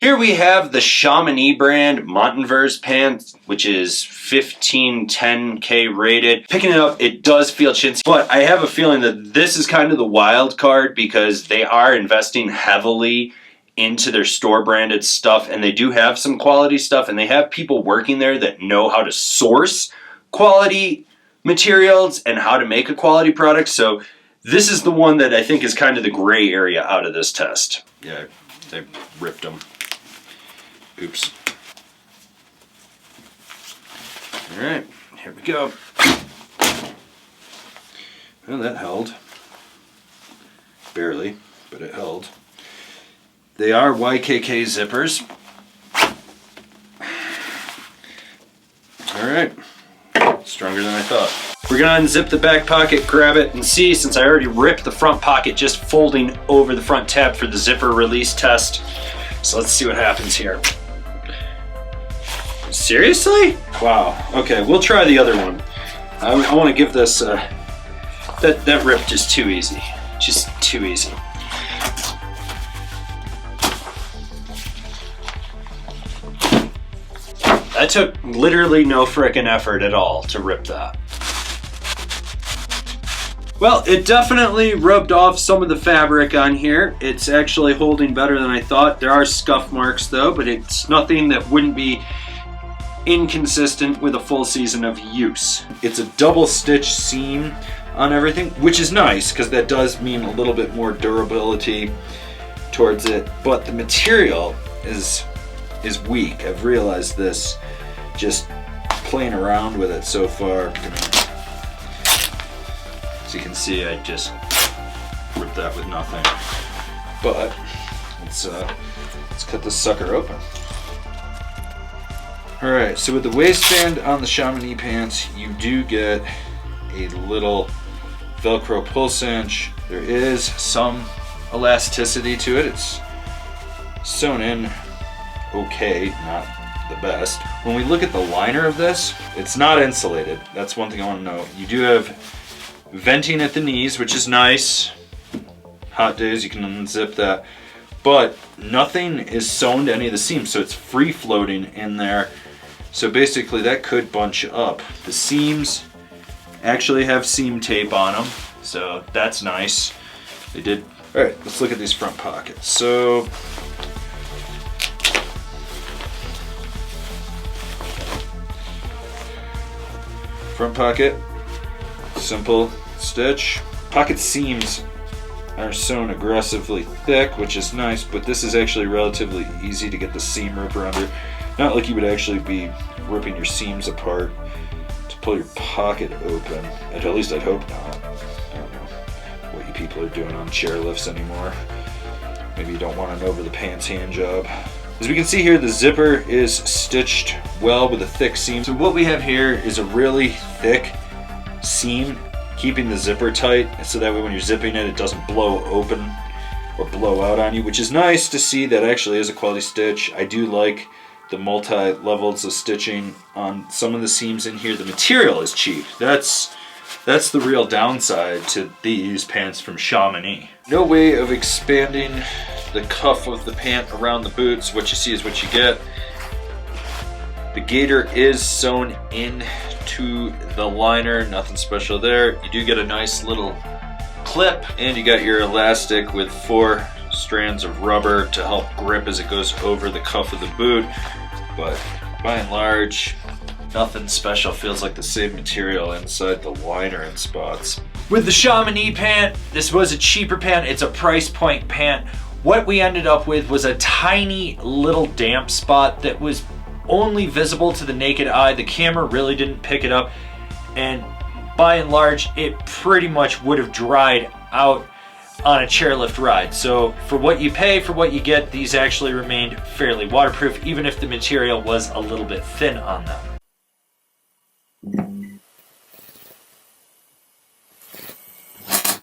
Here we have the Chamonix brand Montenverse Pant, which is 1510K rated. Picking it up, it does feel chintzy, but I have a feeling that this is kind of the wild card because they are investing heavily into their store branded stuff, and they do have some quality stuff, and they have people working there that know how to source quality materials and how to make a quality product. So this is the one that I think is kind of the gray area out of this test. Yeah, they ripped them. Oops. All right, here we go. Well, that held. Barely, but it held. They are YKK zippers. All right, stronger than I thought. We're gonna unzip the back pocket, grab it, and see, since I already ripped the front pocket just folding over the front tab for the zipper release test. So let's see what happens here. Seriously? Wow. Okay, we'll try the other one. I want to give this, that rip just too easy. Just too easy. That took literally no frickin' effort at all to rip that. Well, it definitely rubbed off some of the fabric on here. It's actually holding better than I thought. There are scuff marks though, but it's nothing that wouldn't be inconsistent with a full season of use. It's a double stitch seam on everything, which is nice because that does mean a little bit more durability towards it, but the material is weak. I've realized this just playing around with it so far. As you can see, I just ripped that with nothing. But let's cut this sucker open. Alright, so with the waistband on the Chamonix pants, you do get a little Velcro pull cinch. There is some elasticity to it. It's sewn in okay, not the best. When we look at the liner of this, it's not insulated. That's one thing I want to know. You do have venting at the knees, which is nice. Hot days, you can unzip that. But nothing is sewn to any of the seams, so it's free floating in there. So basically that could bunch up. The seams actually have seam tape on them, so that's nice. They did. All right, let's look at these front pockets. So front pocket, simple stitch. Pocket seams are sewn aggressively thick, which is nice, but this is actually relatively easy to get the seam ripper under. Not like you would actually be ripping your seams apart to pull your pocket open. At least I'd hope not. I don't know what you people are doing on chairlifts anymore. Maybe you don't want an over the pants hand job. As we can see here, the zipper is stitched well with a thick seam. So what we have here is a really thick seam keeping the zipper tight, so that way when you're zipping it, it doesn't blow open or blow out on you, which is nice to see. That actually is a quality stitch. I do like the multi-levels of stitching on some of the seams in here. The material is cheap. That's the real downside to these pants from Chamonix. No way of expanding the cuff of the pant around the boots. What you see is what you get. The gaiter is sewn into the liner, nothing special there. You do get a nice little clip, and you got your elastic with 4 strands of rubber to help grip as it goes over the cuff of the boot. But by and large, nothing special. Feels like the same material inside the liner in spots. With the Chamonix pant, this was a cheaper pant. It's a price point pant. What we ended up with was a tiny little damp spot that was only visible to the naked eye. The camera really didn't pick it up, and by and large, it pretty much would have dried out on a chairlift ride. So for what you pay, for what you get, these actually remained fairly waterproof, even if the material was a little bit thin on them.